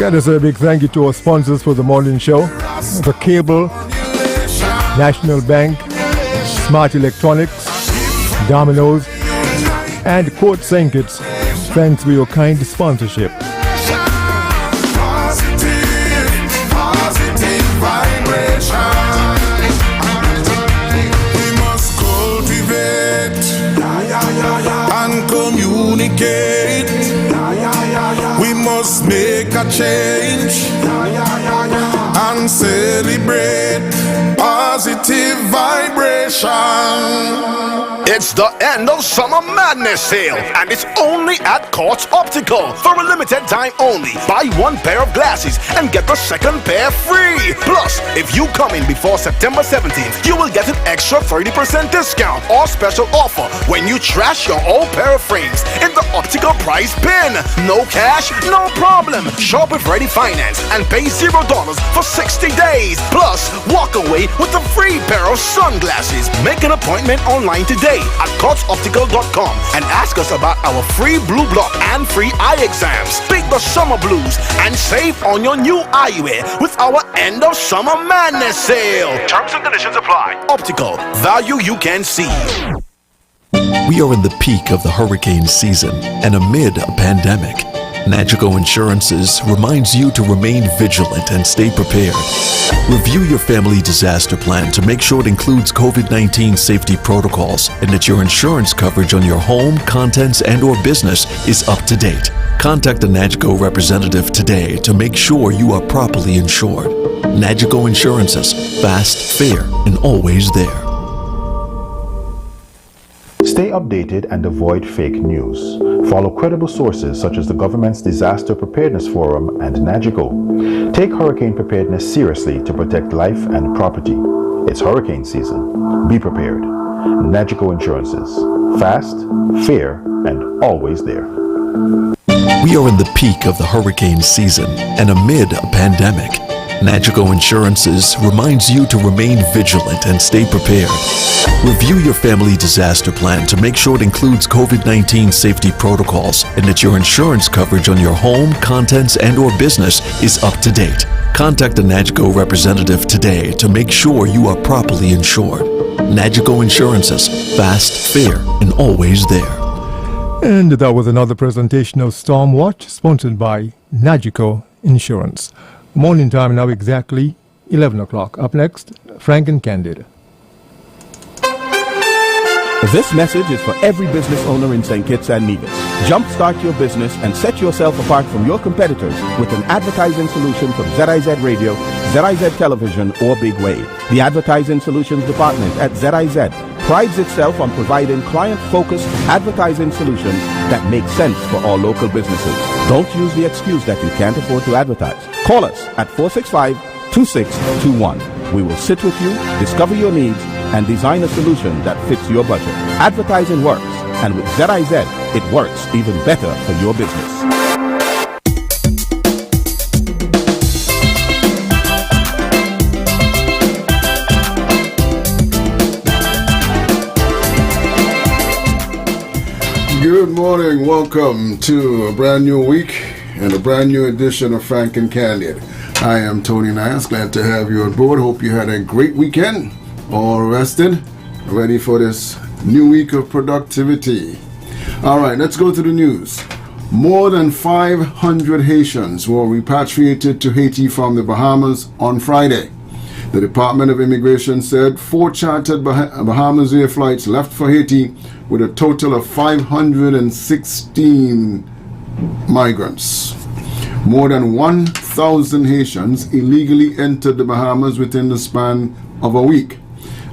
Yeah, there's a big thank you to our sponsors for the morning show. The Cable, National Bank, Smart Electronics, Domino's, and Court St. Kitts. Thanks for your kind sponsorship. Communicate. We must make a change and celebrate positive vibration. It's the end of Summer Madness sale, and it's only at Courts Optical for a limited time only. Buy one pair of glasses and get the second pair free. Plus, if you come in before September 17th, you will get an extra 30% discount or special offer when you trash your old pair of frames in the optical prize bin. No cash, no problem. Shop with Ready Finance and pay $0 for 60 days. Plus, walk away with a free pair of sunglasses. Make an appointment online today at courtsoptical.com and ask us about our free blue block and free eye exams. Beat the summer blues and save on your new eyewear with our end of summer madness sale. Terms and conditions apply. Optical, value you can see. We are in the peak of the hurricane season and amid a pandemic. Nagico Insurances reminds you to remain vigilant and stay prepared. Review your family disaster plan to make sure it includes COVID-19 safety protocols and that your insurance coverage on your home, contents, and/or business is up to date. Contact a Nagico representative today to make sure you are properly insured. Nagico Insurances, fast, fair, and always there. Stay updated and avoid fake news. Follow credible sources such as the government's Disaster Preparedness Forum and Nagico. Take hurricane preparedness seriously to protect life and property. It's hurricane season. Be prepared. Nagico Insurances. Fast, fair, and always there. We are in the peak of the hurricane season and amid a pandemic. Nagico Insurances reminds you to remain vigilant and stay prepared. Review your family disaster plan to make sure it includes COVID-19 safety protocols and that your insurance coverage on your home, contents, and/or business is up to date. Contact a Nagico representative today to make sure you are properly insured. Nagico Insurances, fast, fair, and always there. And that was another presentation of Storm Watch, sponsored by Nagico Insurance. Morning time now, exactly 11 o'clock. Up next, Frank and Candid. This message is for every business owner in St. Kitts and Nevis. Jumpstart your business and set yourself apart from your competitors with an advertising solution from ZIZ Radio, ZIZ Television, or Big Wave. The Advertising Solutions Department at ZIZ prides itself on providing client-focused advertising solutions that make sense for all local businesses. Don't use the excuse that you can't afford to advertise. Call us at 465-2621. We will sit with you, discover your needs, and design a solution that fits your budget. Advertising works, and with ZIZ, it works even better for your business. Good morning, welcome to a brand new week and a brand new edition of Frank and Candid. I am Tony Nias, glad to have you on board. Hope you had a great weekend, all rested, ready for this new week of productivity. All right, let's go to the news. More than 500 Haitians were repatriated to Haiti from the Bahamas on Friday. The Department of Immigration said 4 chartered Bahamas Air flights left for Haiti with a total of 516 migrants. More than 1,000 Haitians illegally entered the Bahamas within the span of a week.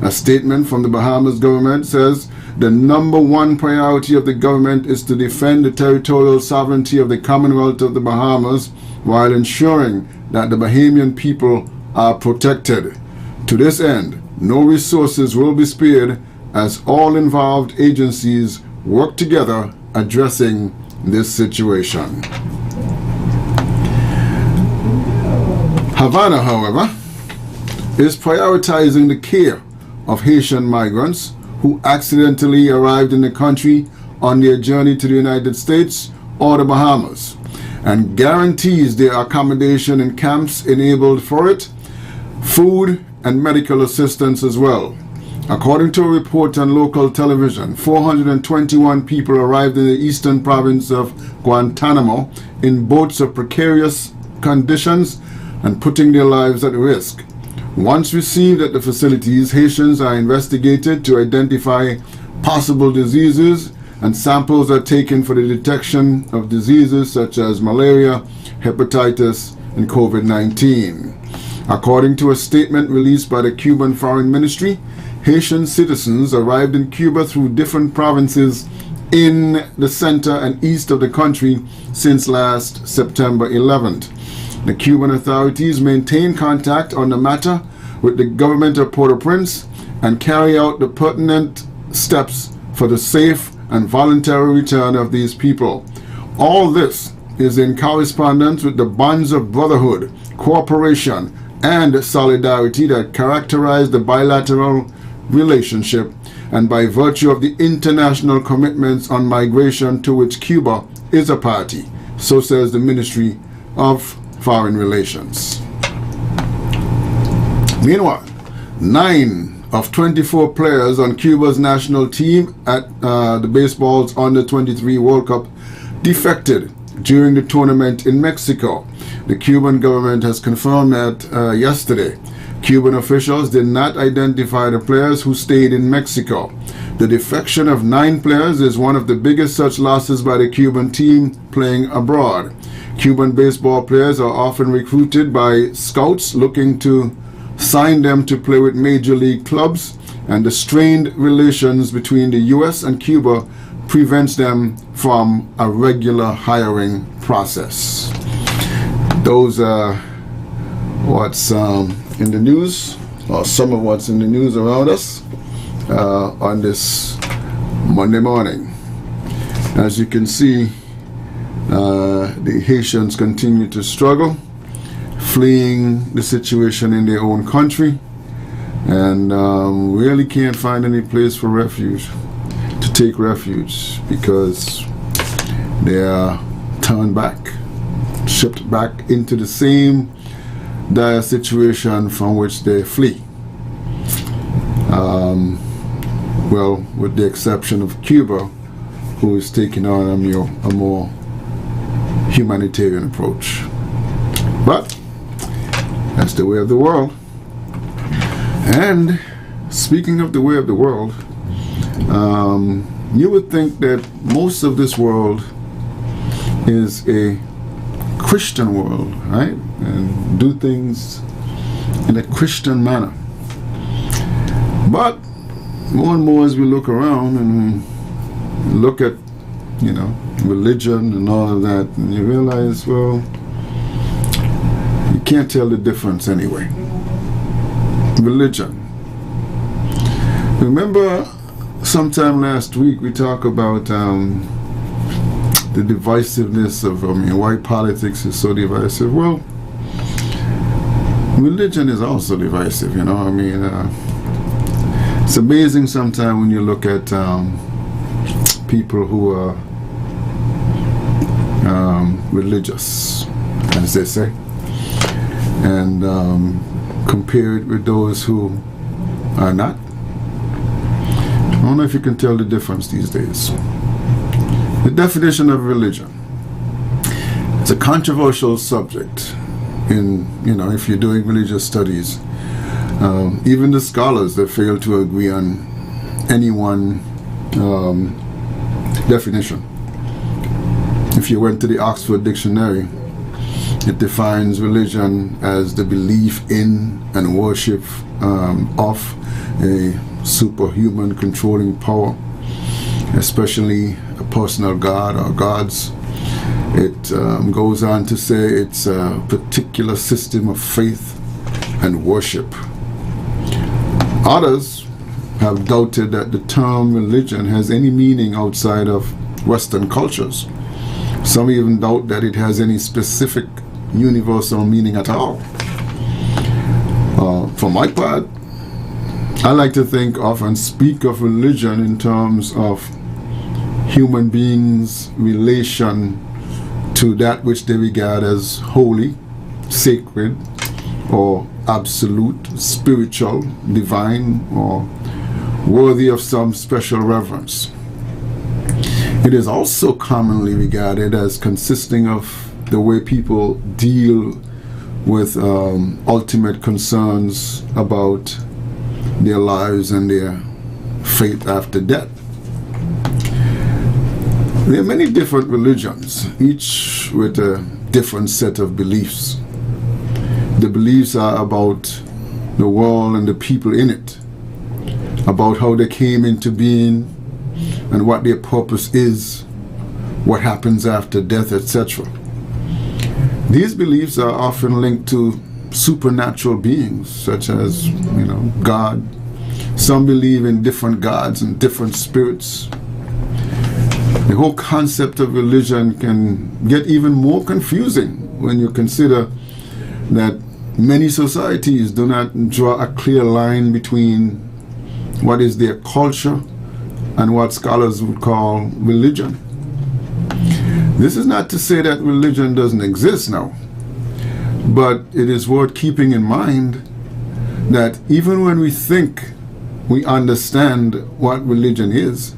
A statement from the Bahamas government says the number one priority of the government is to defend the territorial sovereignty of the Commonwealth of the Bahamas while ensuring that the Bahamian people are protected. To this end, no resources will be spared as all involved agencies work together addressing this situation. Havana, however, is prioritizing the care of Haitian migrants who accidentally arrived in the country on their journey to the United States or the Bahamas. and guarantees their accommodation in camps enabled for it, food and medical assistance as well. According to a report on local television, 421 people arrived in the eastern province of Guantanamo in boats of precarious conditions and putting their lives at risk. Once received at the facilities, Haitians are investigated to identify possible diseases, and samples are taken for the detection of diseases such as malaria, hepatitis, and COVID-19. According to a statement released by the Cuban Foreign Ministry, Haitian citizens arrived in Cuba through different provinces in the center and east of the country since last September 11th. The Cuban authorities maintain contact on the matter with the government of Port-au-Prince and carry out the pertinent steps for the safe and voluntary return of these people. All this is in correspondence with the bonds of brotherhood, cooperation, and solidarity that characterize the bilateral relationship, and by virtue of the international commitments on migration to which Cuba is a party, so says the Ministry of Foreign Relations. Meanwhile, 9 of 24 players on Cuba's national team at the baseball's Under-23 World Cup defected during the tournament in Mexico. The Cuban government has confirmed that yesterday. Cuban officials did not identify the players who stayed in Mexico. The defection of 9 players is one of the biggest such losses by the Cuban team playing abroad. Cuban baseball players are often recruited by scouts looking to sign them to play with major league clubs, and the strained relations between the U.S. and Cuba prevents them from a regular hiring process. Those are what's in the news, or some of what's in the news around us on this Monday morning. As you can see, the Haitians continue to struggle, fleeing the situation in their own country, and really can't find any place for refuge, to take refuge, because they are turned back, shipped back into the same dire situation from which they flee. Well, with the exception of Cuba, who is taking on a more humanitarian approach. But that's the way of the world. And speaking of the way of the world, you would think that most of this world is a Christian world, right? And do things in a Christian manner. But more and more as we look around and we look at, religion and all of that, and you realize, well, you can't tell the difference anyway. Religion. Remember sometime last week we talked about the divisiveness of, why politics is so divisive. Well, religion is also divisive, it's amazing sometimes when you look at people who are religious, as they say, and compare it with those who are not. I don't know if you can tell the difference these days. The definition of religion. It's a controversial subject in, if you're doing religious studies. Even the scholars, they fail to agree on any one definition. If you went to the Oxford Dictionary, it defines religion as the belief in and worship of a superhuman controlling power, especially a personal god or gods. It goes on to say it's a particular system of faith and worship. Others have doubted that the term religion has any meaning outside of Western cultures. Some even doubt that it has any specific universal meaning at all. For my part, I like to think of and speak of religion in terms of human beings' relation to to that which they regard as holy, sacred, or absolute, spiritual, divine, or worthy of some special reverence. It is also commonly regarded as consisting of the way people deal with ultimate concerns about their lives and their fate after death. There are many different religions, each with a different set of beliefs. The beliefs are about the world and the people in it, about how they came into being and what their purpose is, what happens after death, etc. These beliefs are often linked to supernatural beings, such as, God. Some believe in different gods and different spirits. The whole concept of religion can get even more confusing when you consider that many societies do not draw a clear line between what is their culture and what scholars would call religion. This is not to say that religion doesn't exist now, but it is worth keeping in mind that even when we think we understand what religion is,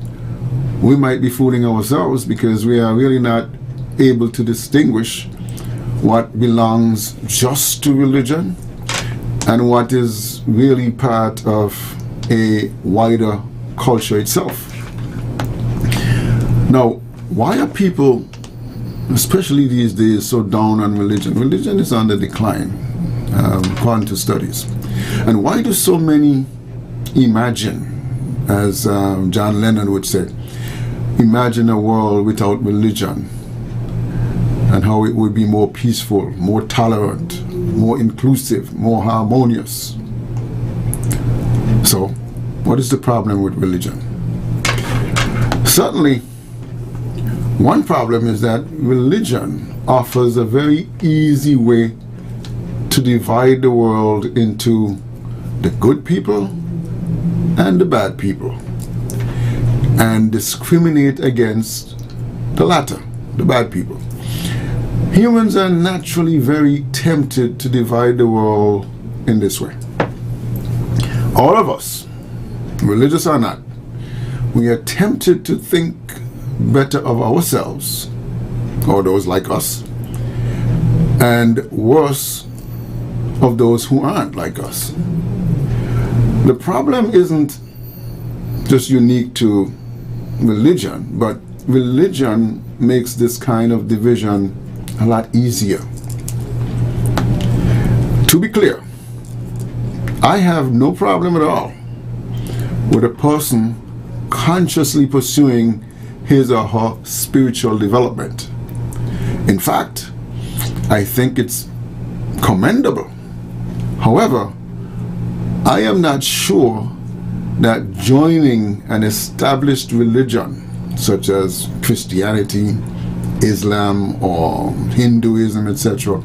we might be fooling ourselves because we are really not able to distinguish what belongs just to religion and what is really part of a wider culture itself. Now, why are people, especially these days, so down on religion? Religion is on the decline, according to studies. And why do so many imagine, as John Lennon would say, imagine a world without religion and how it would be more peaceful, more tolerant, more inclusive, more harmonious? So, what is the problem with religion? Certainly, one problem is that religion offers a very easy way to divide the world into the good people and the bad people, and discriminate against the latter, the bad people. Humans are naturally very tempted to divide the world in this way. All of us, religious or not, we are tempted to think better of ourselves, or those like us, and worse of those who aren't like us. The problem isn't just unique to religion, but religion makes this kind of division a lot easier. To be clear, I have no problem at all with a person consciously pursuing his or her spiritual development. In fact, I think it's commendable. However, I am not sure that joining an established religion such as Christianity, Islam, or Hinduism, etc.,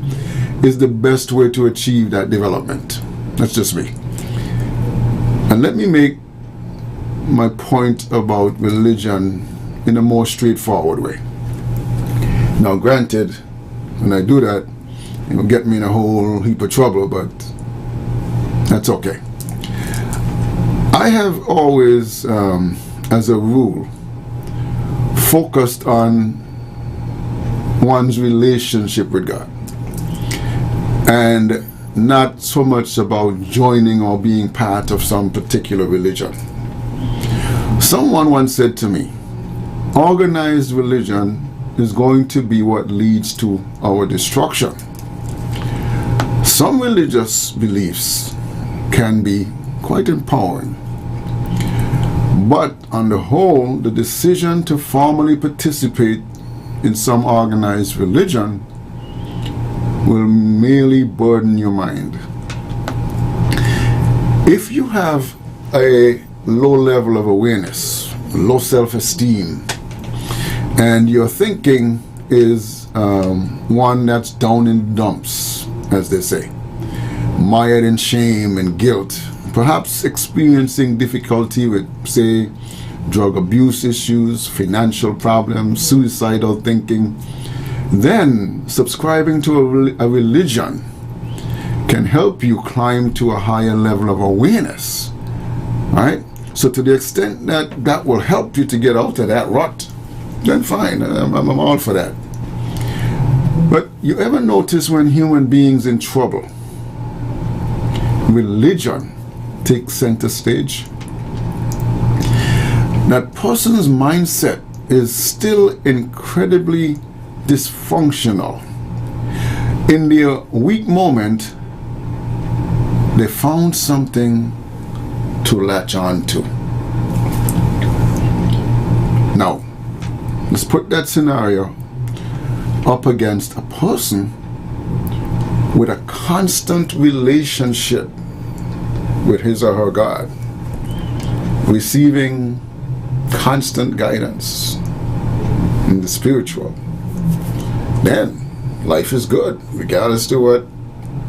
is the best way to achieve that development. That's just me. And let me make my point about religion in a more straightforward way. Now, granted, when I do that, it'll get me in a whole heap of trouble, but that's okay. I have always, as a rule, focused on one's relationship with God, and not so much about joining or being part of some particular religion. Someone once said to me, organized religion is going to be what leads to our destruction. Some religious beliefs can be quite empowering, but on the whole, the decision to formally participate in some organized religion will merely burden your mind. If you have a low level of awareness, low self-esteem, and your thinking is one that's down in dumps, as they say, mired in shame and guilt, perhaps experiencing difficulty with, say, drug abuse issues, financial problems, suicidal thinking, then subscribing to a religion can help you climb to a higher level of awareness, right? So to the extent that that will help you to get out of that rut, then fine, I'm all for that. But you ever notice when human beings in trouble, religion takes center stage? That person's mindset is still incredibly dysfunctional. In their weak moment, they found something to latch on to. Now, let's put that scenario up against a person with a constant relationship with his or her God, receiving constant guidance in the spiritual. Then life is good, regardless to what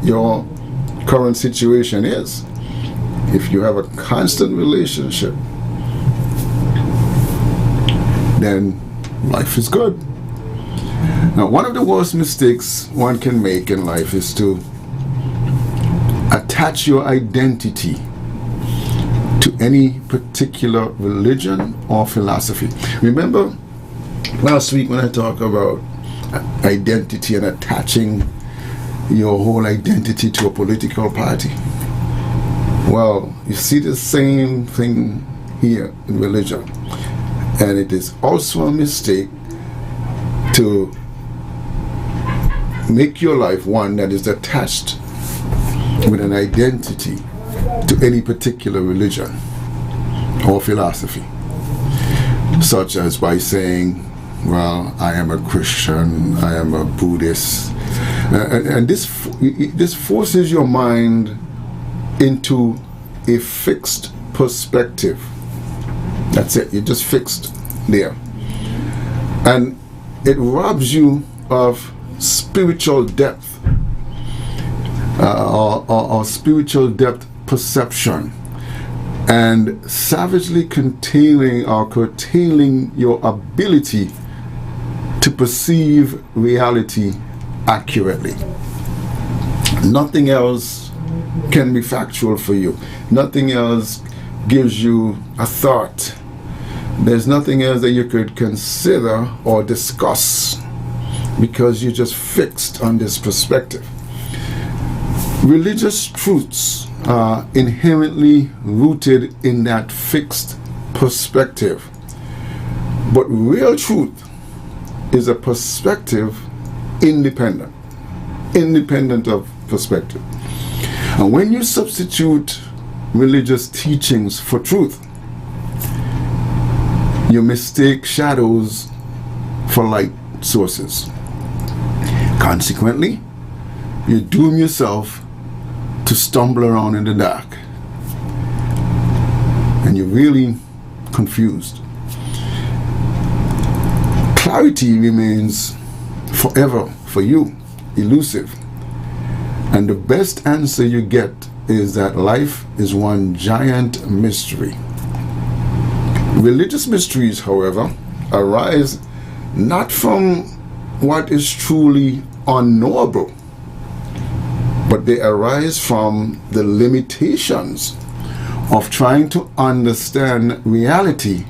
your current situation is. If you have a constant relationship, then life is good. Now, one of the worst mistakes one can make in life is to attach your identity to any particular religion or philosophy. Remember last week when I talked about identity and attaching your whole identity to a political party? Well, you see the same thing here in religion. And it is also a mistake to make your life one that is attached with an identity to any particular religion or philosophy, such as by saying, well, I am a Christian, I am a Buddhist, and this forces your mind into a fixed perspective. That's it, you're just fixed there, and it robs you of spiritual depth or spiritual depth perception, and savagely curtailing your ability to perceive reality accurately. Nothing else can be factual for you. Nothing else gives you a thought. There's nothing else that you could consider or discuss because you're just fixed on this perspective. Religious truths are inherently rooted in that fixed perspective. But real truth is a perspective independent of perspective. And when you substitute religious teachings for truth, you mistake shadows for light sources. Consequently, you doom yourself to stumble around in the dark, and you're really confused. Clarity remains forever for you elusive, and the best answer you get is that life is one giant mystery. Religious mysteries, however, arise not from what is truly unknowable, but they arise from the limitations of trying to understand reality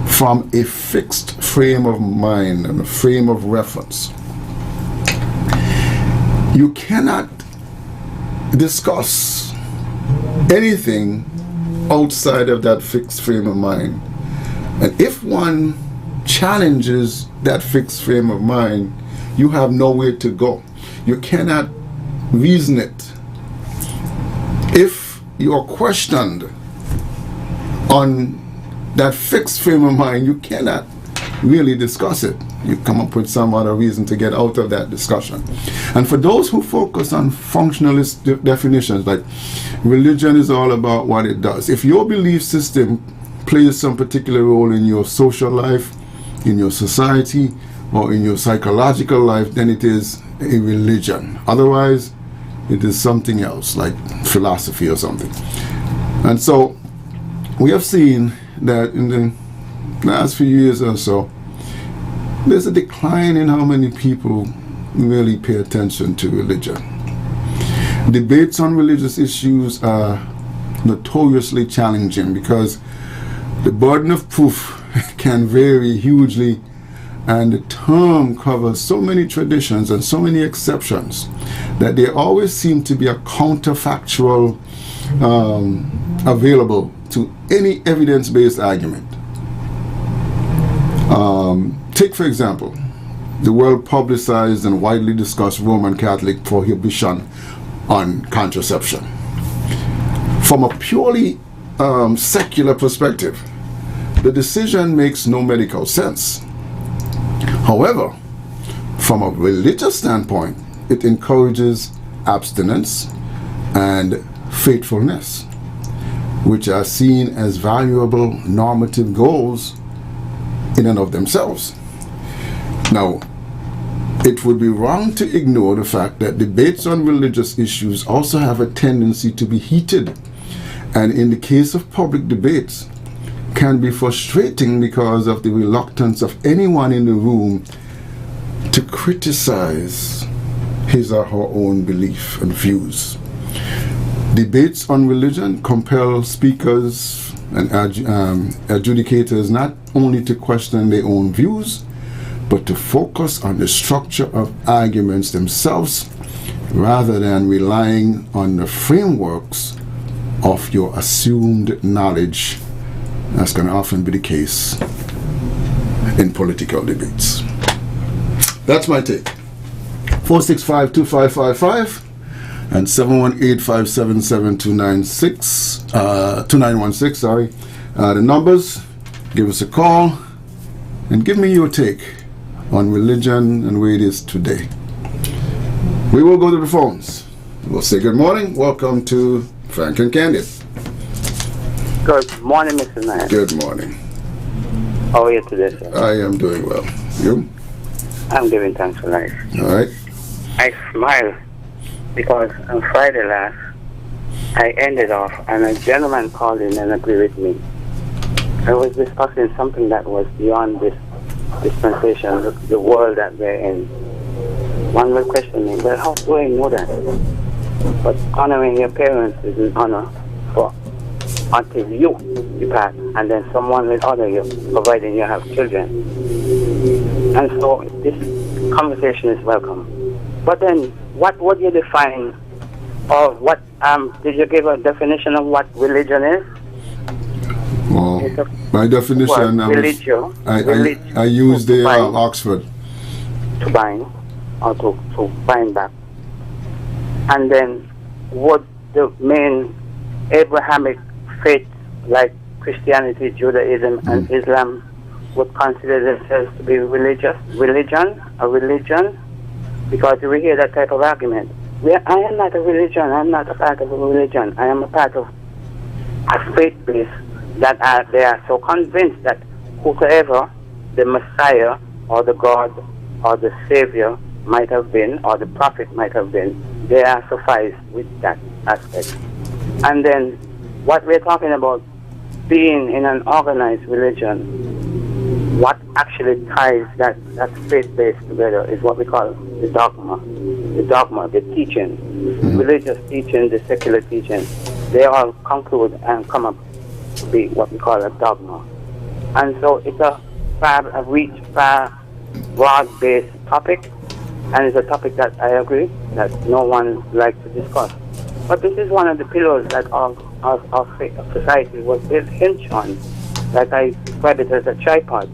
from a fixed frame of mind and a frame of reference. You cannot discuss anything outside of that fixed frame of mind. And if one challenges that fixed frame of mind, you have nowhere to go. You cannot reason it. If you are questioned on that fixed frame of mind, you cannot really discuss it. You come up with some other reason to get out of that discussion. And for those who focus on functionalist definitions, like religion is all about what it does. If your belief system plays some particular role in your social life, in your society, or in your psychological life, then it is a religion. Otherwise, it is something else, like philosophy or something. And so, we have seen that in the last few years or so, there's a decline in how many people really pay attention to religion. Debates on religious issues are notoriously challenging because the burden of proof can vary hugely, and the term covers so many traditions and so many exceptions that there always seem to be a counterfactual available to any evidence-based argument. Take, for example, the well-publicized and widely discussed Roman Catholic prohibition on contraception. From a purely secular perspective, the decision makes no medical sense. However, from a religious standpoint, it encourages abstinence and faithfulness, which are seen as valuable normative goals in and of themselves. Now, it would be wrong to ignore the fact that debates on religious issues also have a tendency to be heated, and in the case of public debates, can be frustrating because of the reluctance of anyone in the room to criticize his or her own belief and views. Debates on religion compel speakers and adjudicators not only to question their own views, but to focus on the structure of arguments themselves rather than relying on the frameworks of your assumed knowledge. That's going to often be the case in political debates. That's my take. 465-2555 and 718-577-2916, sorry. The numbers, give us a call and give me your take on religion and where it is today. We will go to the phones. We'll say good morning. Welcome to Frank and Candid. Good morning, Mr. Knight. Good morning. How are you today, sir? I am doing well. You? I'm giving thanks for life. All right. I smile because on Friday last, I ended off and a gentleman called in and agreed with me. I was discussing something that was beyond this dispensation, the world that we're in. One will question me, well, how do I know that? But honoring your parents is an honor for until you depart, and then someone will honor you, providing you have children. And so this conversation is welcome. But then, what would you define, or what, did you give a definition of what religion is? Well, my definition, I used the Oxford. To bind, or to bind back. And then, would the main Abrahamic faith, like Christianity, Judaism, and Islam, would consider themselves to be a religion? Because we hear that type of argument. I am not a religion. I am not a part of a religion. I am a part of a faith base that they are so convinced that whosoever the Messiah or the God or the Savior might have been, or the prophet might have been, they are sufficed with that aspect. And then what we're talking about, being in an organized religion, what actually ties that faith base together is what we call the dogma, the teaching, religious teaching, the secular teaching. They all conclude and come up to be what we call a dogma. And so it's a broad-based topic, and it's a topic that I agree that no one likes to discuss. But this is one of the pillars that our society was built hinged on. Like I describe it as a tripod.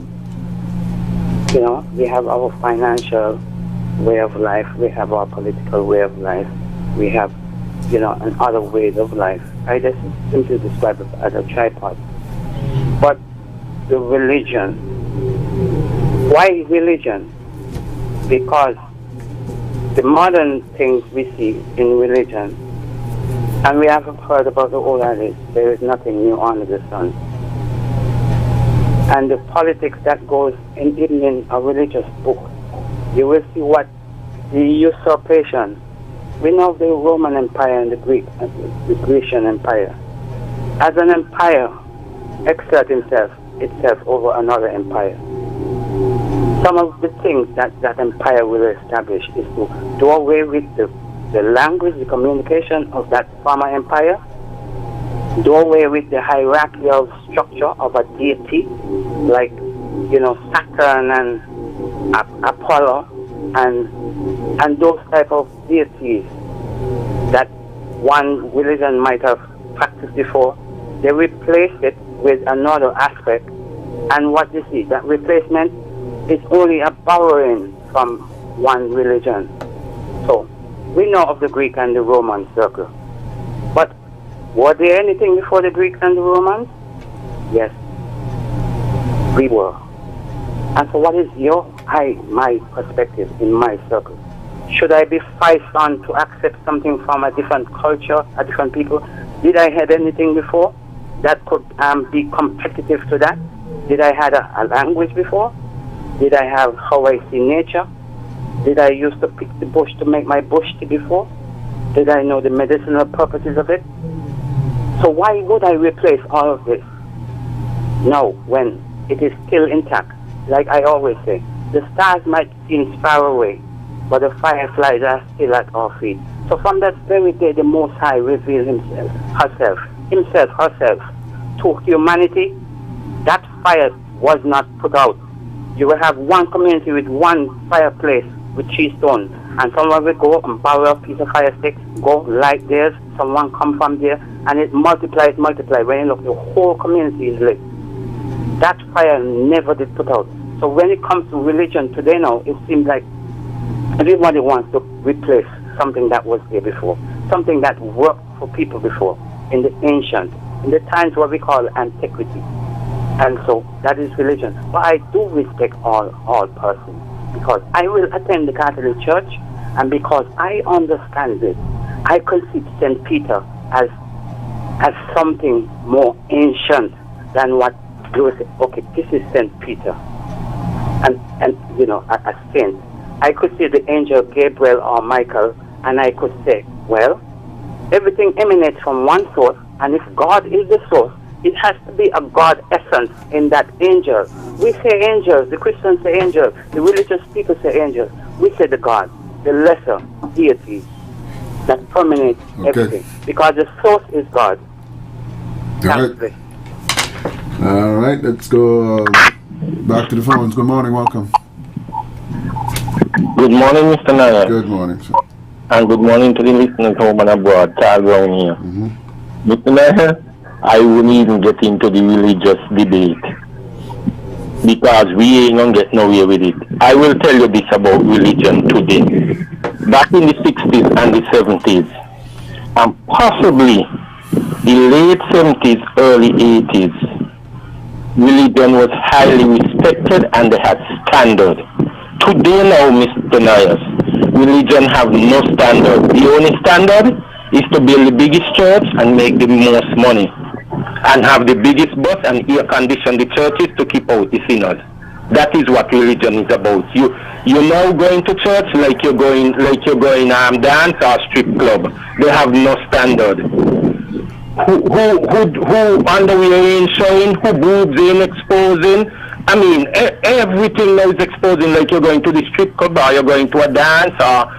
You know, we have our financial way of life, we have our political way of life, we have, and other ways of life. I just simply describe it as a tripod. But the religion, why religion? Because the modern things we see in religion, and we haven't heard about the old adage, there is nothing new under the sun. And the politics that goes in even in a religious book, you will see what the usurpation. We know the Roman Empire and the Grecian Empire. As an empire, exert itself over another empire. some of the things that empire will establish is to do away with the language, the communication of that former empire, do away with the hierarchical structure of a deity, like, Saturn and Apollo and those type of deities that one religion might have practiced before. They replace it with another aspect, and what you see, that replacement is only a borrowing from one religion. So we know of the Greek and the Roman circle, but were there anything before the Greeks and the Romans? Yes, we were. And so what is my perspective in my circle? Should I be forced on to accept something from a different culture, a different people? Did I have anything before that could be competitive to that? Did I have a language before? Did I have how I see nature? Did I used to pick the bush to make my bush tea before? Did I know the medicinal properties of it? So why would I replace all of this now when it is still intact? Like I always say, the stars might seem far away, but the fireflies are still at our feet. So from that very day, the Most High revealed herself to humanity. That fire was not put out. You will have one community with one fireplace with 3 stones, and someone will go and borrow a piece of fire stick, go light theirs, someone come from there, and it multiplies. When you look, the whole community is lit. That fire never did put out. So when it comes to religion today now, it seems like everybody wants to replace something that was there before, something that worked for people before, in the times what we call antiquity. And so that is religion. But I do respect all persons, because I will attend the Catholic Church, and because I understand this, I could see St. Peter as something more ancient than what you would say, okay, this is St. Peter. And a saint. I could see the angel Gabriel or Michael, and I could say, well, everything emanates from one source, and if God is the source, it has to be a God essence in that angel. We say angels, the Christians say angels, the religious people say angels. We say the God, the lesser deity that permeates everything, because the source is God. All right, let's go back to the phones. Good morning, welcome. Good morning, Mr. Naya. Good morning, sir. And good morning to the listeners home and abroad. Charles Brown here. Mr. Naya, I wouldn't even get into the religious debate, because we ain't gonna get nowhere with it. I will tell you this about religion today. Back in the 60s and the 70s, and possibly the late 70s, early 80s, religion was highly respected and they had standard. Today now, Mr. Nias, religion have no standard. The only standard is to build the biggest church and make the most money, and have the biggest bus and air condition the churches to keep out the sinners. That is what religion is about. You're now going to church like you're going dance or strip club. They have no standard. Who underwear ain't showing, who boobs ain't exposing. I mean, everything now is exposing like you're going to the strip club or you're going to a dance or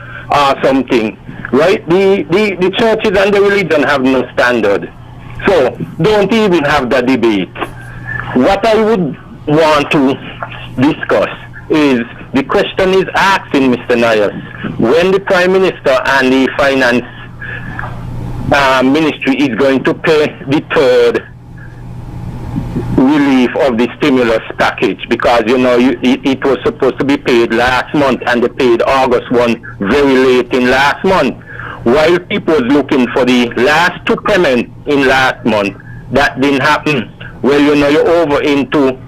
something, right? The churches and the religion have no standard. So don't even have the debate. What I would want to discuss is, the question is asking Mr. Nias, when the Prime Minister and the Finance Ministry is going to pay the third relief of the stimulus package, because it was supposed to be paid last month and they paid August 1 very late in last month, while people was looking for the last 2 payments in last month. That didn't happen. Well, you're over into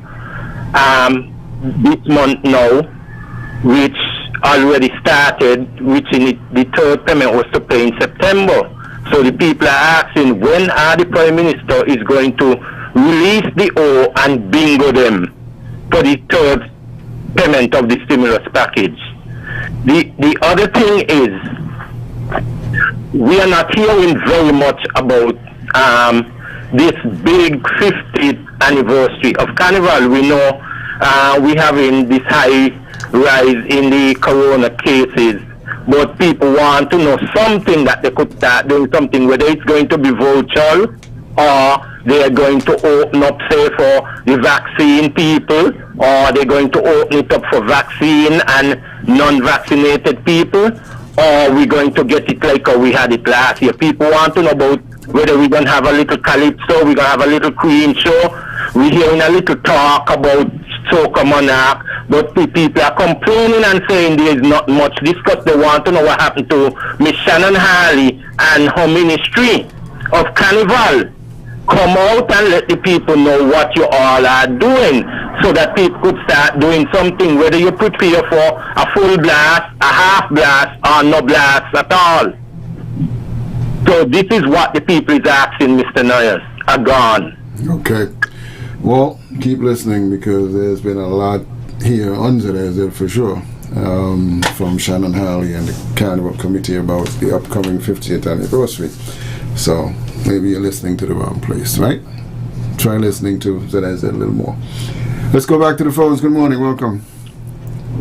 this month now, which already started, which in the third payment was to pay in September. So the people are asking, when are the Prime Minister is going to release the O and bingo them for the third payment of the stimulus package? The other thing is, we are not hearing very much about this big 50th anniversary of Carnival. We know we having this high rise in the corona cases, but people want to know something that they could start doing something, whether it's going to be virtual or they are going to open up, say, for the vaccine people, or they're going to open it up for vaccine and non-vaccinated people, or we're going to get it like we had it last year. People want to know about whether we're going to have a little calypso, we're going to have a little queen show. We're hearing a little talk about Soca Monarch, but people are complaining and saying there is not much discussed. They want to know what happened to Miss Shannon Harley and her ministry of Carnival. Come out and let the people know what you all are doing, so that people could start doing something, whether you prepare for a full blast, a half blast, or no blast at all. So this is what the people is asking, Mr. Noyes. Are gone. Okay. Well, keep listening, because there's been a lot here on ZZ for sure, from Shannon Harley and the Carnival Committee about the upcoming 50th anniversary. So maybe you're listening to the wrong place, right? Try listening to ZZ a little more. Let's go back to the phones. Good morning. Welcome.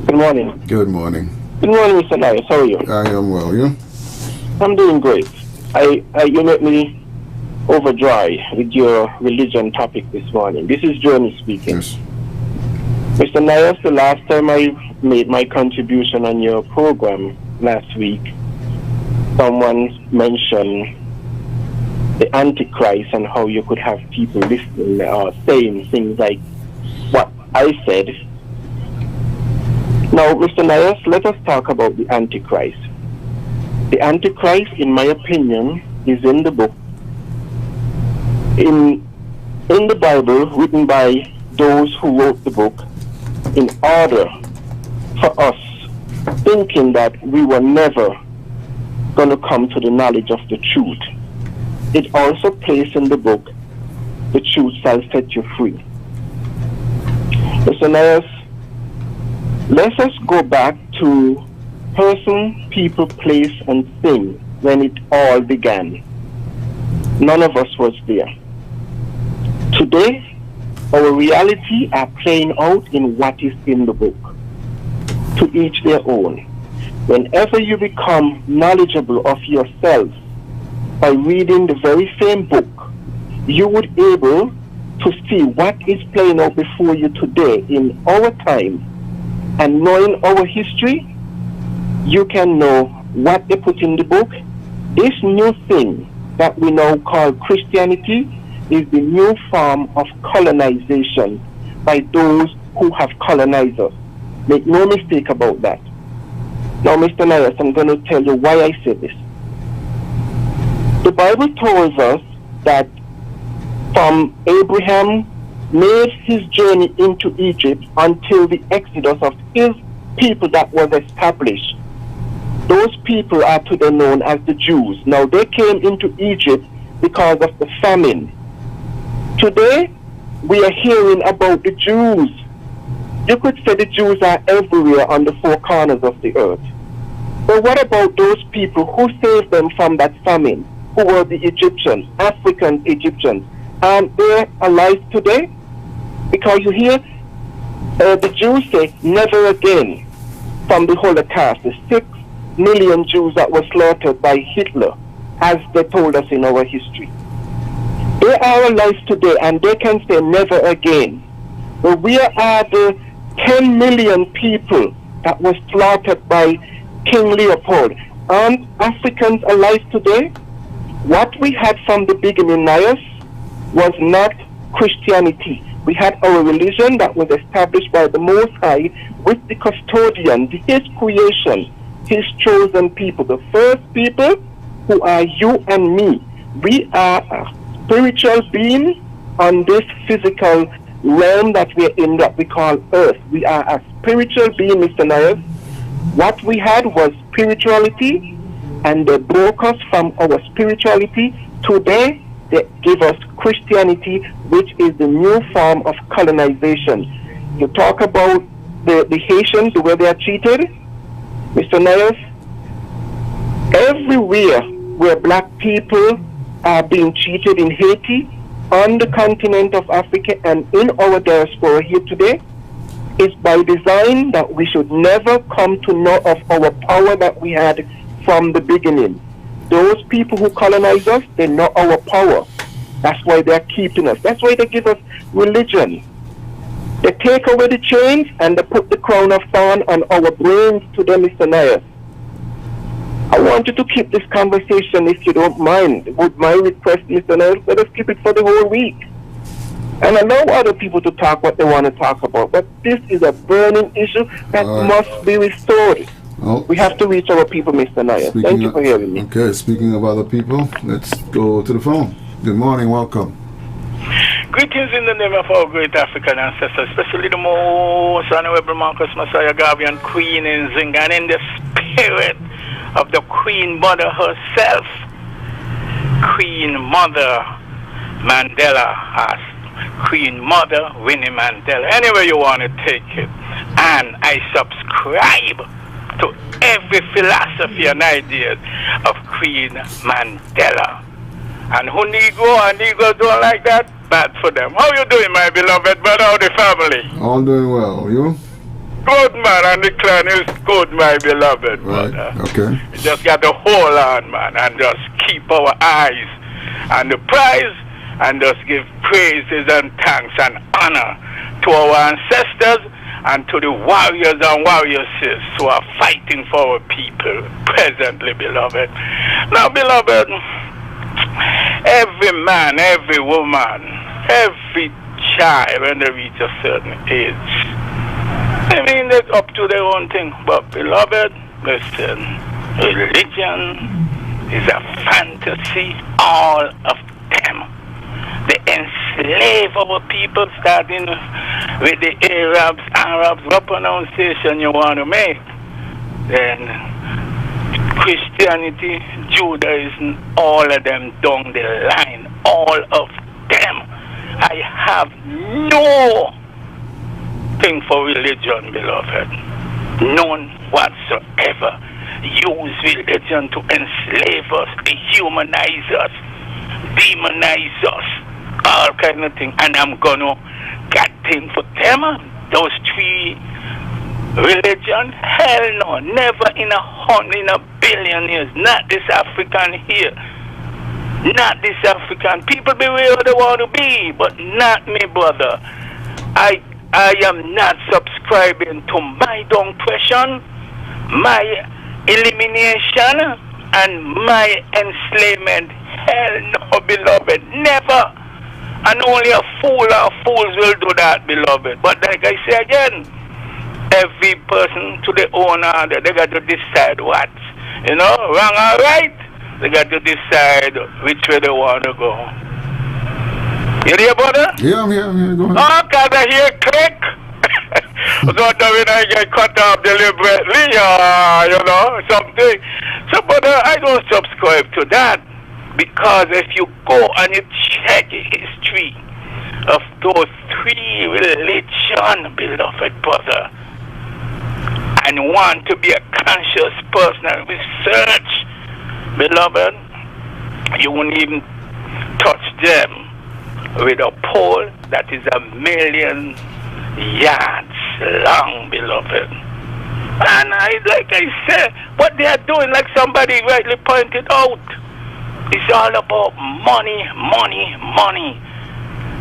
Good morning. Good morning. Good morning, Mr. Nice. How are you? I am well. You? I'm doing great. You make me over dry with your religion topic this morning. This is Johnny speaking. Yes. Mr. Nias, the last time I made my contribution on your program last week, someone mentioned the Antichrist and how you could have people listening or saying things like what I said. Now, Mr. Nias, let us talk about the Antichrist. The Antichrist, in my opinion, is in the book, in the Bible, written by those who wrote the book, in order for us thinking that we were never going to come to the knowledge of the truth. It also placed in the book, the truth shall set you free. Mr. Nias, let us go back to person, people, place, and thing when it all began. None of us was there. Today, our reality are playing out in what is in the book. To each their own. Whenever you become knowledgeable of yourself by reading the very same book, you would be able to see what is playing out before you today in our time. And knowing our history, you can know what they put in the book. This new thing that we now call Christianity is the new form of colonization by those who have colonized us. Make no mistake about that. Now, Mr. Nias, I'm going to tell you why I say this. The Bible tells us that from Abraham made his journey into Egypt until the exodus of his people that was established. Those people are today known as the Jews. Now, they came into Egypt because of the famine. Today, we are hearing about the Jews. You could say the Jews are everywhere on the four corners of the earth. But what about those people who saved them from that famine, who were the Egyptians, African Egyptians? And they're alive today? Because you hear the Jews say, never again, from the Holocaust, the 6 million Jews that were slaughtered by Hitler, as they told us in our history. They are alive today, and they can say never again. But we are the 10 million people that were slaughtered by King Leopold. Aren't Africans alive today? What we had from the beginning, Nias, was not Christianity. We had our religion that was established by the Most High with the custodian, his creation, his chosen people, the first people who are you and me. We are a spiritual being on this physical realm that we're in, that we call earth. We are a spiritual being, Mr. Nias. What we had was spirituality, and they broke us from our spirituality. Today, they give us Christianity, which is the new form of colonization. You talk about the Haitians, the way they are treated, Mr. Nias. Everywhere where black people are being treated in Haiti, on the continent of Africa, and in our diaspora here today, It's by design that we should never come to know of our power that we had from the beginning. Those people who colonize us, they know our power. That's why they're keeping us. That's why they give us religion. They take away the chains and they put the crown of thorn on our brains today, Mr. Naya. I want you to keep this conversation, if you don't mind. Would my request, Mr. Naya, let us keep it for the whole week. And allow other people to talk what they want to talk about. But this is a burning issue that must be restored. Oh. We have to reach our people, Mr. Naya. Thank you for hearing me. Okay, speaking of other people, let's go to the phone. Good morning, welcome. Greetings in the name of our great African ancestors, especially the most honorable Marcus Messiah Garvey and Queen in Zinga, and in the spirit of the Queen Mother herself, Queen Mother Mandela has Queen Mother Winnie Mandela, anywhere you want to take it. And I subscribe to every philosophy and ideas of Queen Mandela. And who Negro and Negro don't like that, bad for them. How you doing, my beloved brother? How the family? All doing well. You? Good, man, and the clan is good, my beloved brother. Okay. We just got to hold on, man, and just keep our eyes on the prize and just give praises and thanks and honor to our ancestors and to the warriors and warrioresses who are fighting for our people presently, beloved. Now, beloved, every man, every woman, every child, when they reach a certain age, I mean, it's up to their own thing. But, beloved, listen, religion is a fantasy, all of them. They enslave our people, starting with the Arabs, what pronunciation you want to make. Then Christianity, Judaism, all of them down the line, all of them. I have no thing for religion, beloved. None whatsoever. Use religion to enslave us, dehumanize us, demonize us, all kind of thing. And I'm gonna get thing for them. Those three religion, hell no, never in a billion years. Not this African here. Not this African. People be where they want to be, but not me, brother. I am not subscribing to my oppression, my elimination, and my enslavement. Hell no, beloved, never. And only a fool or fools will do that, beloved. But like I say again, every person to their own order, they got to decide what. You know, wrong or right, they got to decide which way they want to go. You there, brother? Yeah, I'm here. Go ahead. Oh, because I hear click. So that when I get cut off deliberately, you know, something. So, brother, I don't subscribe to that. Because if you go and you check the history of those three religions, beloved brother, and want to be a conscious person and research, beloved, you won't even touch them with a pole that is 1,000,000 yards long, beloved. And like I said, what they are doing, like somebody rightly pointed out, it's all about money, money, money.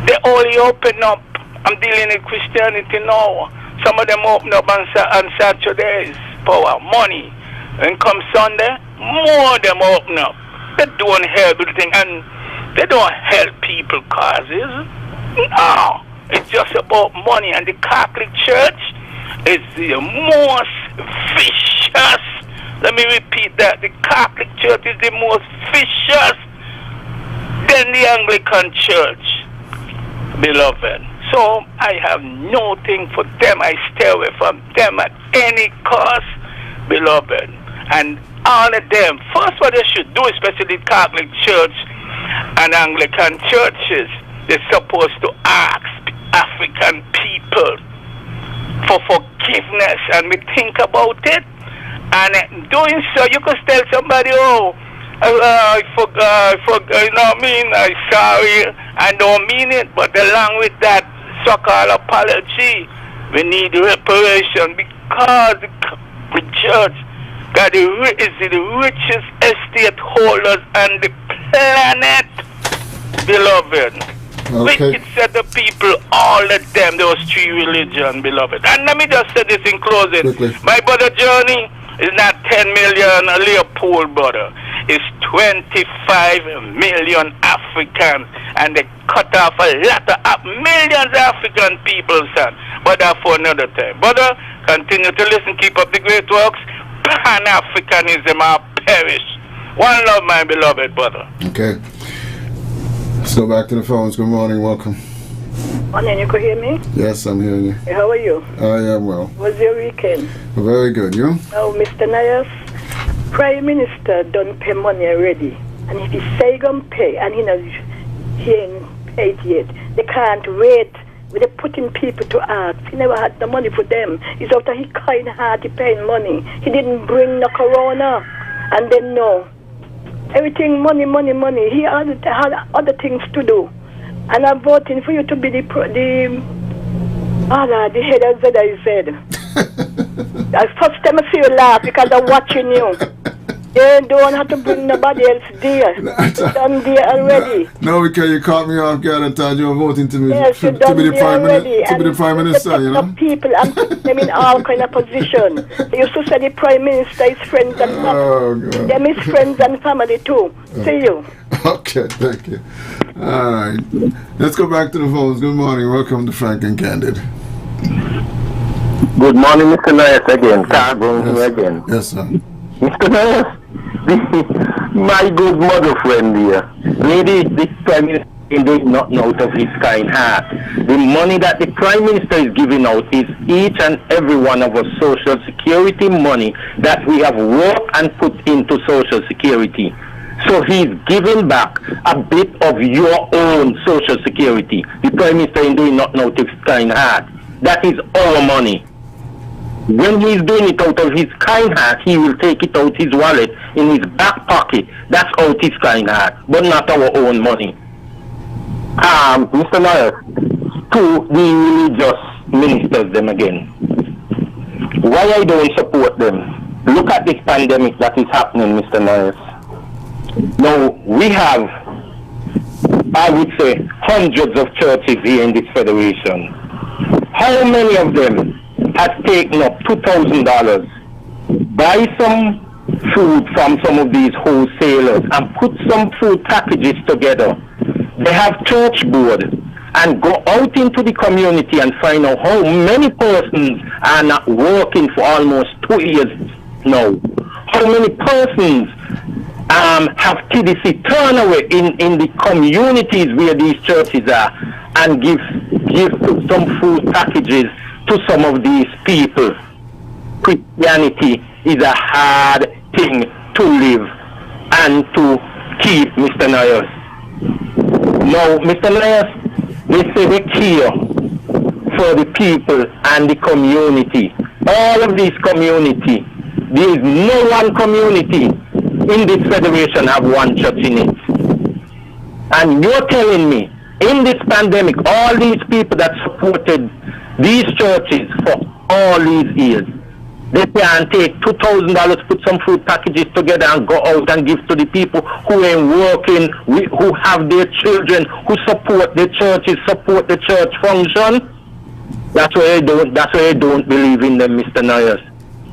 They only open up. I'm dealing with Christianity now. Some of them open up on Saturdays for money. When come Sunday, more of them open up. They don't help everything, and they don't help people causes. No, it's just about money. And the Catholic Church is the most vicious. Let me repeat that. The Catholic Church is the most vicious than the Anglican Church, beloved. So I have nothing for them. I stay away from them at any cost, beloved. And all of them, first what they should do, especially the Catholic Church and Anglican churches, they're supposed to ask African people for forgiveness. And we think about it. And doing so, you could tell somebody, oh, I forgot, you know what I mean? I'm sorry, I don't mean it. But along with that so-called apology, We need reparation because the church is the richest estate holders on the planet, beloved. Okay. Wicked said the people, all of them, those three religions, beloved. And let me just say this in closing. Quickly. My brother Johnny is not 10 million a Leopold brother. It's 25 million Africans. And they cut off a lot of millions of African people, son. But that's for another time. Brother, continue to listen, keep up the great works. Pan-Africanism will perish. One love, my beloved brother. Okay. Let's go back to the phones. Good morning. Welcome. Morning, you could hear me? Yes, I'm hearing you. How are you? I am well. How was your weekend? Very good. You? Oh, Mr. Nias, Prime Minister don't pay money already. And if he say he gonna pay, and he ain't paid yet, they can't wait. They're putting people to ask. He never had the money for them. It's after he kind heart, he paying money. He didn't bring the corona. And then no. Everything money, money, money. He had other things to do. And I'm voting for you to be the head of ZIZ. First time I see you laugh because I'm watching you. You don't have to bring nobody else there. It's done there already. No, because you caught me off guard and thought you were voting to me yes, to be the Prime Minister, you know? People and put them in all kind of position. They used to say the Prime Minister is friends and family. Oh, God. Them is friends and family too. See you. Okay, thank you. All right. Let's go back to the phones. Good morning. Welcome to Frank and Candid. Good morning, Mr. Nias again. Cargo here again. Yes, sir. Mr. Nias, my good mother friend here, lady, this Prime Minister is doing nothing out of his kind heart. The money that the Prime Minister is giving out is each and every one of us Social Security money that we have worked and put into Social Security. So he's giving back a bit of your own Social Security. The Prime Minister is doing nothing out of his kind heart. That is our money. When he's doing it out of his kind heart, he will take it out his wallet, in his back pocket. That's out his kind heart, but not our own money. Mr. Nias, to the religious ministers, them again. Why I don't support them? Look at this pandemic that is happening, Mr. Nias. Now, we have, I would say, hundreds of churches here in this federation. How many of them has taken up $2,000, buy some food from some of these wholesalers and put some food packages together? They have church board and go out into the community and find out how many persons are not working for almost 2 years now. How many persons have TDC turn away in the communities where these churches are and give some food packages to some of these people. Christianity is a hard thing to live and to keep, Mr. Nias. Now, Mr. Nias, they say they care for the people and the community. All of these community. There is no one community in this federation have one church in it. And you're telling me, in this pandemic, all these people that supported these churches for all these years, they can take $2,000, put some food packages together and go out and give to the people who ain't working, who have their children, who support the churches, support the church function. That's why I don't believe in them, Mr. Nias.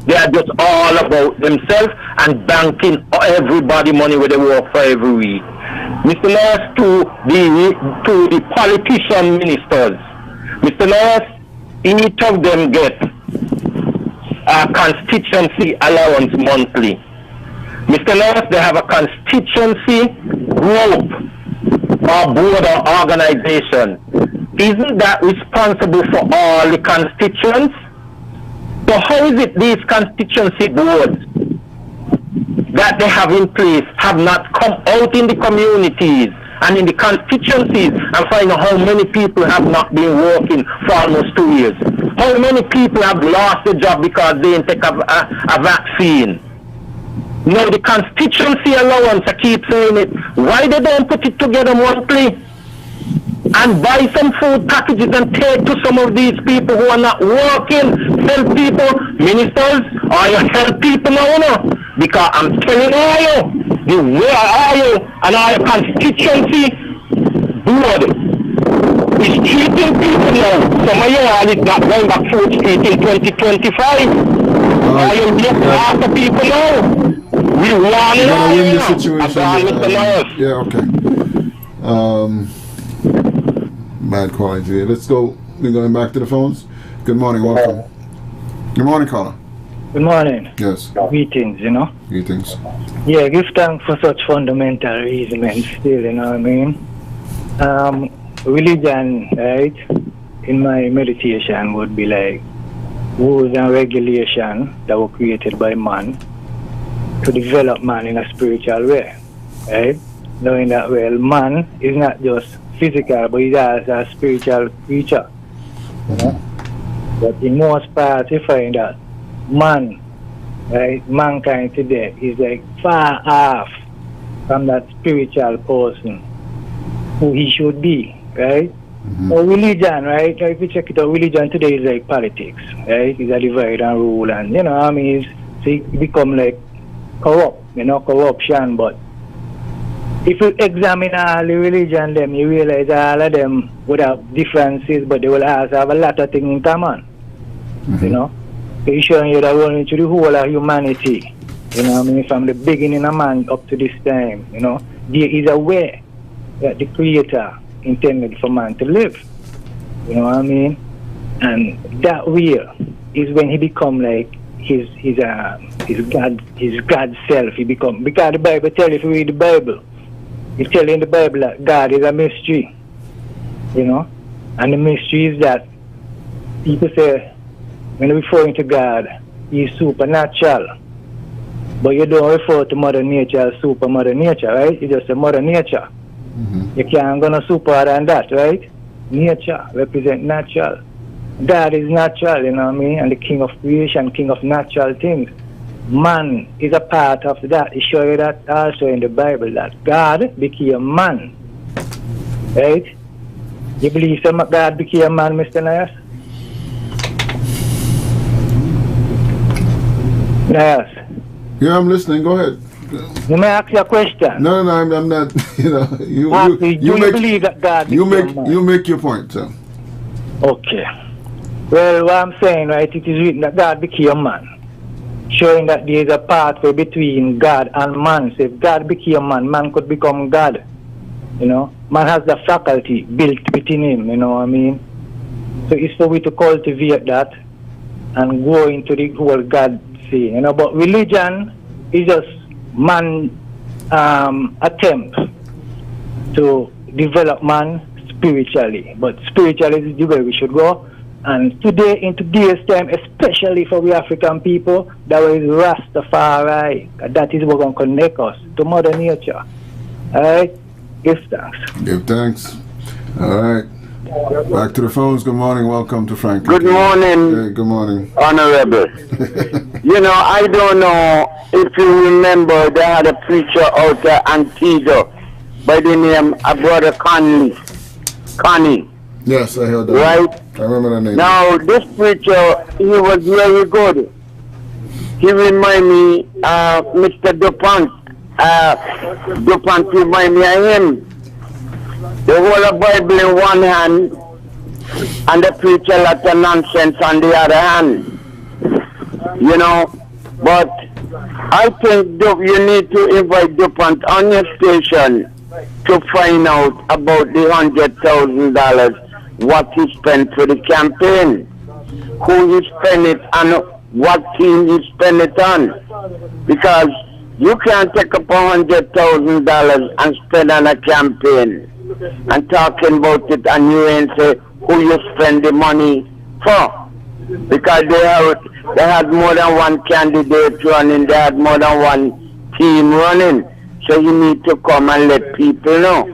They are just all about themselves and banking everybody money where they work for every week. Mr. Nias, to the politician ministers, Mr. Nias, each of them get a constituency allowance monthly. Mr. Nias, they have a constituency group or board or organization. Isn't that responsible for all the constituents? So how is it these constituency boards that they have in place have not come out in the communities and in the constituencies and find out how many people have not been working for almost 2 years? How many people have lost their job because they didn't take a vaccine? No, the constituency allowance, I keep saying it. Why they don't put it together monthly? and buy some food packages and take to some of these people who are not working. Help people, ministers, or you help people now, you know. Because I'm telling you, the way I and our constituency board is treating people now. Some of you all is not going back 4th Street in 2025. I am just after people now. We want to win the situation. Yeah, okay. Bad quality here. Let's go. We're going back to the phones. Good morning. Welcome. Good morning, caller. Good morning. Yes. Greetings, you know. Greetings. Yeah, give thanks for such fundamental reasoning still, you know what I mean? Religion, right, in my meditation would be like rules and regulations that were created by man to develop man in a spiritual way, right? Knowing that, well, man is not just physical, but he's also a spiritual creature, you know? But in most parts, you find that man, right, mankind today is like far off from that spiritual person who he should be, right? So religion, right? If you check it out, religion today is like politics, right? It's a divide and rule, and you know, I mean, it become like corrupt, you know, corruption. But if you examine all the religion, them you realize all of them would have differences, but they will also have a lot of things in common. You know, they're showing you that we're into the whole of humanity. You know, I mean, from the beginning of man up to this time, you know, there is a way that the Creator intended for man to live. You know what I mean? And that way is when he become like his God self. He become, because the Bible tells, if you read the Bible, it's telling in the Bible that God is a mystery. You know? And the mystery is that people say, when referring to God, he's supernatural. But you don't refer to Mother Nature as super Mother Nature, right? You just say Mother Nature. You can't go no super than that, right? Nature represent natural. God is natural, you know what I mean? And the king of creation, king of natural things. Man is a part of that. He shows you that also in the Bible, that God became man. Right? You believe that God became man, Mr. Nias? Nias? Yeah, I'm listening. Go ahead. You may ask you a question. No, I'm not. You know, you believe that God you make your point, sir. Okay. Well, what I'm saying, right, it is written that God became man, showing that there is a pathway between God and man. So if God became man, man could become God. You know, man has the faculty built within him. You know what I mean? So it's for we to cultivate that and go into the whole God thing. You know, but religion is just man attempt to develop man spiritually, but spiritually is the way we should go. And today, in today's time, especially for we African people, that is Rastafari. That is what going to connect us to Mother Nature. All right? Give thanks. Give thanks. All right. Back to the phones. Good morning. Welcome to Frank. Good morning. Hey, good morning. Honorable. You know, I don't know if you remember, they had a preacher out there, Antigua, by the name of Brother Connie. Yes, I heard that. Right? I remember that name. Now, this preacher, he was very good. He reminded me of Mr. DuPont. DuPont reminded me of him. The whole of Bible in one hand, and the preacher lot of nonsense on the other hand. You know, but I think you need to invite DuPont on your station to find out about the $100,000 what he spent for the campaign, who he spent it on, what team he spent it on. Because you can't take up $100,000 and spend on a campaign and talking about it, and you ain't say who you spend the money for. Because they had more than one candidate running, they had more than one team running. So you need to come and let people know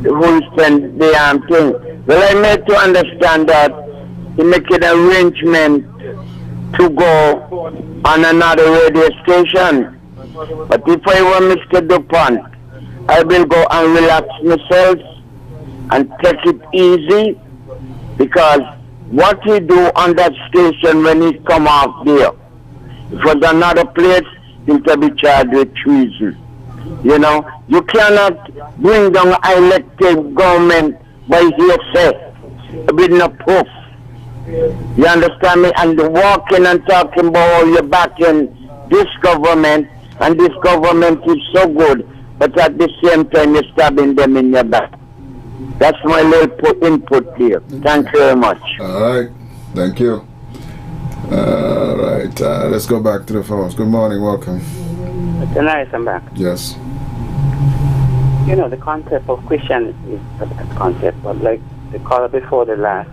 who spend the damn thing. Well, I made to understand that he make an arrangement to go on another radio station. But if I were Mr. DuPont, I will go and relax myself and take it easy, because what he do on that station when he come off there, if it was another place, he can be charged with treason. You know, you cannot bring down elected government by hearsay with no proof. You understand me? And walking and talking about how you're backing this government, and this government is so good, but at the same time you're stabbing them in your back. That's my little input here. Thank you very much. All right. Thank you. All right. Let's go back to the phones. Good morning. Welcome. Mr. Nice, I'm back. Yes. You know, the concept of Christianity is a bad concept, but like the caller before the last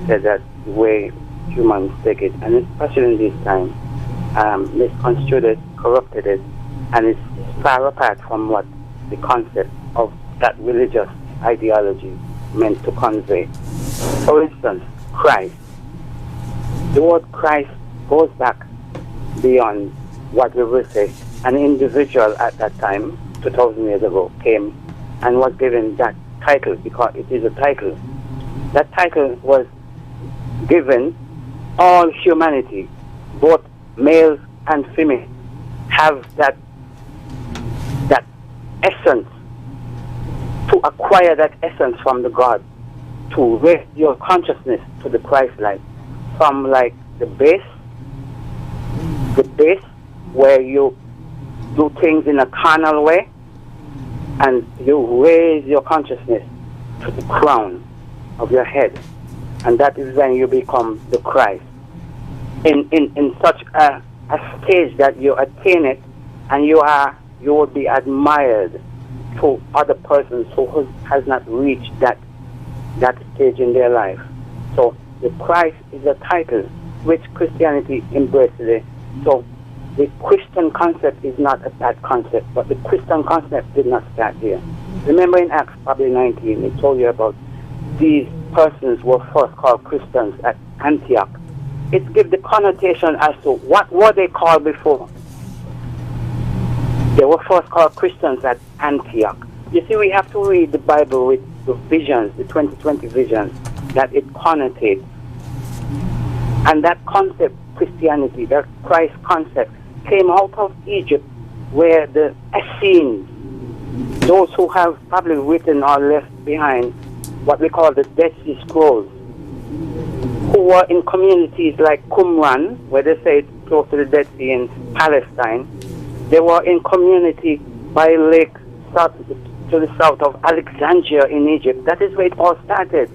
said, that the way humans take it, and especially in this time, misconstrued it, corrupted it, and it's far apart from what the concept of that religious ideology meant to convey. For instance, Christ. The word Christ goes back beyond what we will say. An individual at that time, 2,000 years ago, came and was given that title, because it is a title. That title was given all humanity, both males and female, have that essence, to acquire that essence from the God, to raise your consciousness to the Christ-like, from like the base where you do things in a carnal way, and you raise your consciousness to the crown of your head, and that is when you become the Christ. In such a stage that you attain it, and you will be admired to other persons who has not reached that stage in their life. So the Christ is a title which Christianity embraces today. So the Christian concept is not a bad concept, but the Christian concept did not start here. Remember in Acts probably 19, it told you about these persons were first called Christians at Antioch. It gives the connotation as to what were they called before. They were first called Christians at Antioch. You see, we have to read the Bible with the visions, the 2020 visions, that it connotates. And that concept, Christianity, that Christ concept, came out of Egypt, where the Essenes, those who have probably written or left behind what we call the Dead Sea Scrolls, who were in communities like Qumran, where they say it's close to the Dead Sea in Palestine. They were in community by lake to the south of Alexandria in Egypt. That is where it all started.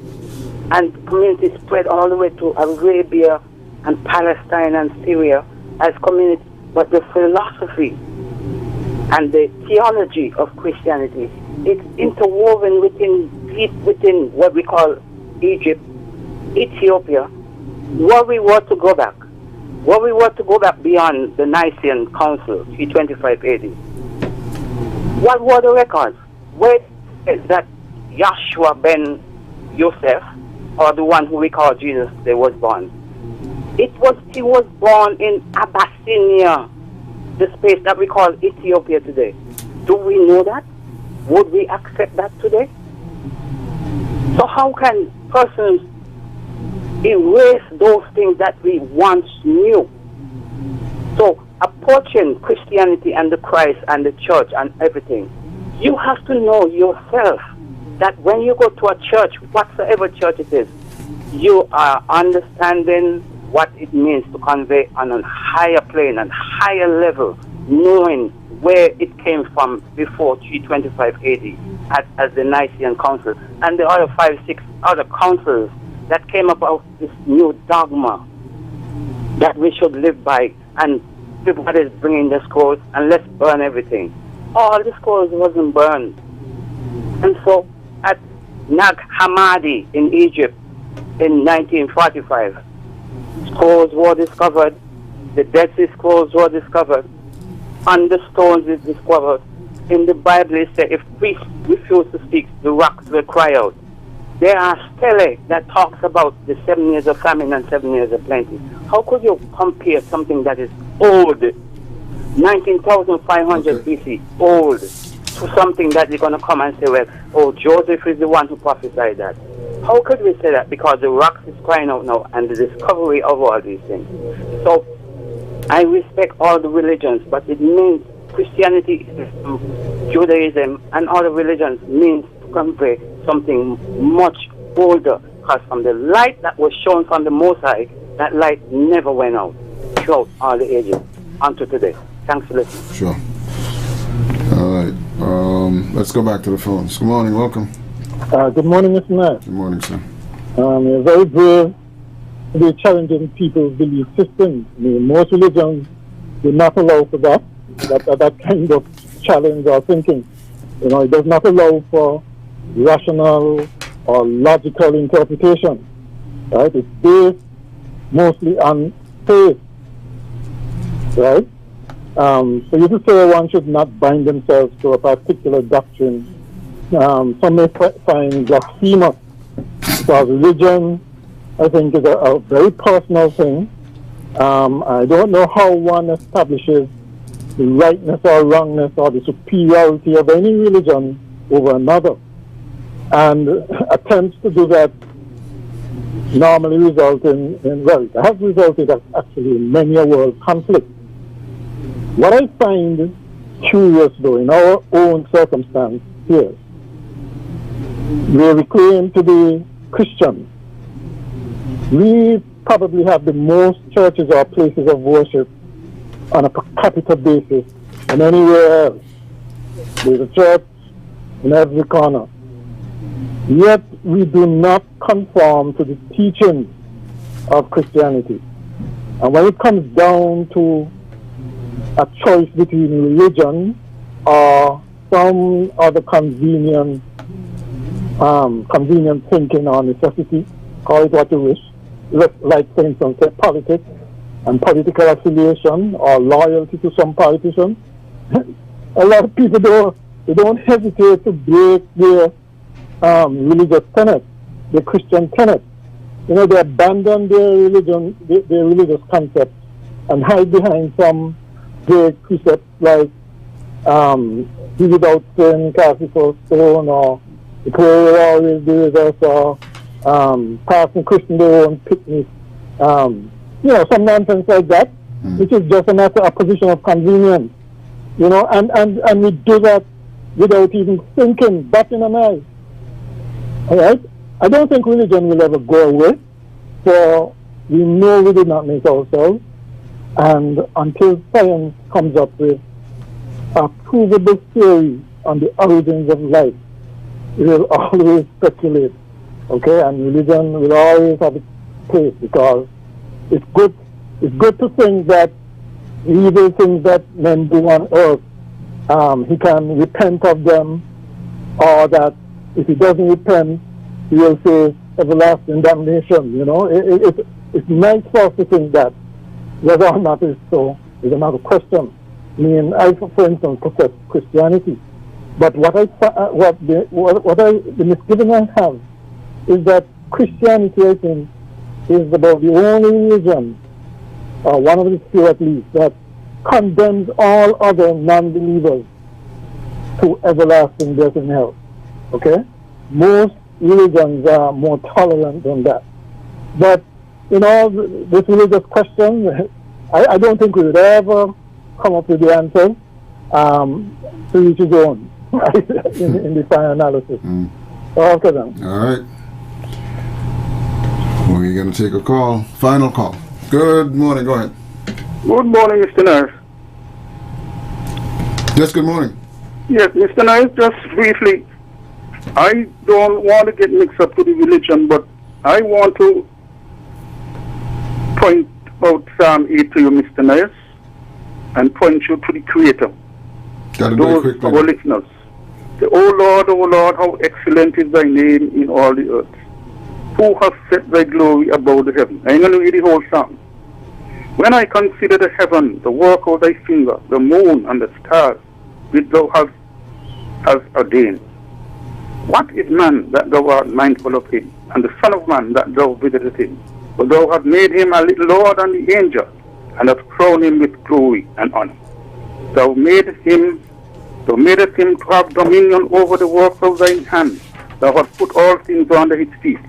And communities spread all the way to Arabia and Palestine and Syria as communities. But the philosophy and the theology of Christianity, it's interwoven within what we call Egypt, Ethiopia, where we were to go back. Where we were to go back beyond the Nicene Council, 325 AD. What were the records? Where is that Yahshua ben Yosef, or the one who we call Jesus, they was born? He was born in Abyssinia, the space that we call Ethiopia today. Do we know that? Would we accept that today? So how can persons erase those things that we once knew? So approaching Christianity and the Christ and the church and everything, you have to know yourself that when you go to a church, whatsoever church it is, you are understanding what it means to convey on a higher plane and higher level, knowing where it came from before 325 AD as the Nicene Council and the other 5-6 other councils that came about this new dogma that we should live by, and everybody is bringing the scrolls and let's burn everything. All the scrolls wasn't burned. And so at Nag Hammadi in Egypt in 1945, scrolls were discovered, the Dead Sea Scrolls were discovered, and the stones is discovered. In the Bible it says if priests refuse to speak, the rocks will cry out. There are stelae that talks about the 7 years of famine and 7 years of plenty. How could you compare something that is old, 19,500 BC, old, to something that you're going to come and say, well, oh, Joseph is the one who prophesied that. How could we say that? Because the rocks is crying out now and the discovery of all these things. So I respect all the religions, but it means Christianity, Judaism, and other religions means to convey something much older. Because from the light that was shown from the Most High, that light never went out throughout all the ages until today. Thanks for listening. Sure. All right. Let's go back to the phones. Good morning. Welcome. Good morning, Mr. Mayor. Good morning, sir. You're very brave to be challenging people's belief systems. I mean, most religions do not allow for that kind of challenge or thinking. You know, it does not allow for rational or logical interpretation. Right? It's based mostly on faith. Right? So you could say one should not bind themselves to a particular doctrine. Some may find blasphemous, because religion, I think, is a very personal thing. I don't know how one establishes the rightness or wrongness or the superiority of any religion over another. And attempts to do that normally result in have resulted actually in many a world conflict. What I find curious, though, in our own circumstance here, where we claim to be Christians, we probably have the most churches or places of worship on a per capita basis than anywhere else. There's a church in every corner. Yet we do not conform to the teachings of Christianity. And when it comes down to a choice between religion or some other convenient thinking or necessity, call it what you wish, like for instance politics and political affiliation or loyalty to some politician, a lot of people don't hesitate to break their religious tenets, their Christian tenets. You know, they abandon their religion, their religious concepts, and hide behind some great precepts like be without sin, cast before stone, or the prayer always be with us, or passing Christian their own picnic. You know, some nonsense like that, which is just a position of convenience. You know, and we do that without even thinking, batting an eye. All right? I don't think religion will ever go away, for we know we did not make ourselves, and until science comes up with a provable theory on the origins of life, we will always speculate, okay? And religion will always have its place, because it's good to think that the evil things that men do on earth, he can repent of them, or that if he doesn't repent, he will face everlasting damnation. You know, it's nice for us to think that. Whether or not it's so is another question. I mean, I, for instance, profess Christianity, but the misgiving I have is that Christianity, I think, is about the only religion, or one of the few at least, that condemns all other non-believers to everlasting death in hell. Okay? Most religions are more tolerant than that. But in all this religious question, I don't think we would ever come up with the answer to each his own in the final analysis. Okay then. All right. We're going to take a call. Final call. Good morning. Go ahead. Good morning, Mr. Nurse. Yes, good morning. Yes, Mr. Nurse, just briefly, I don't want to get mixed up with the religion, but I want to point out Psalm 8 to you, Mr. Nurse, and point you to the Creator. Got it very quickly. Our listeners. O Lord, how excellent is thy name in all the earth. Who has set thy glory above the heaven? I'm going to read the whole psalm. When I consider the heaven, the work of thy finger, the moon and the stars, which thou hast ordained. What is man that thou art mindful of him, and the son of man that thou visitest him? For thou hast made him a little lower than the angel, and hast crowned him with glory and honor. Thou made him Thou madest him to have dominion over the works of thine hands. Thou hast put all things under his feet.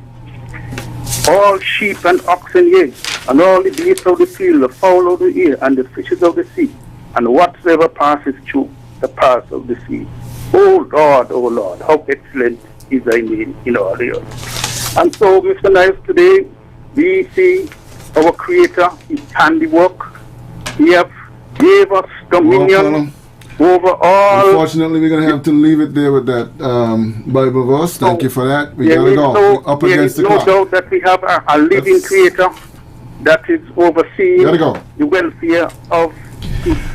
All sheep and oxen, yea, and all the beasts of the field, the fowl of the air, and the fishes of the sea, and whatsoever passes through the paths of the sea. O Lord, how excellent is thy name in all the earth. And so, Mr. Niles, today we see our Creator, his handiwork. He have gave us dominion over all. Unfortunately, we're going to have to leave it there with that Bible verse. Thank you for that. We got to go. We're up against the clock. There is no doubt that we have a living Creator that is overseeing the welfare of.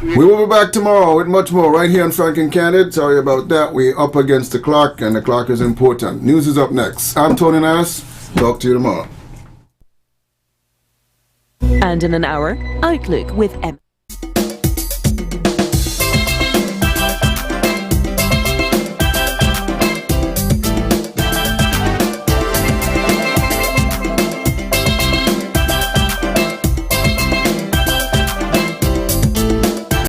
We will be back tomorrow with much more right here on Frank and Candid. Sorry about that. We're up against the clock, and the clock is important. News is up next. I'm Tony Niles. Talk to you tomorrow. And in an hour, Outlook with M.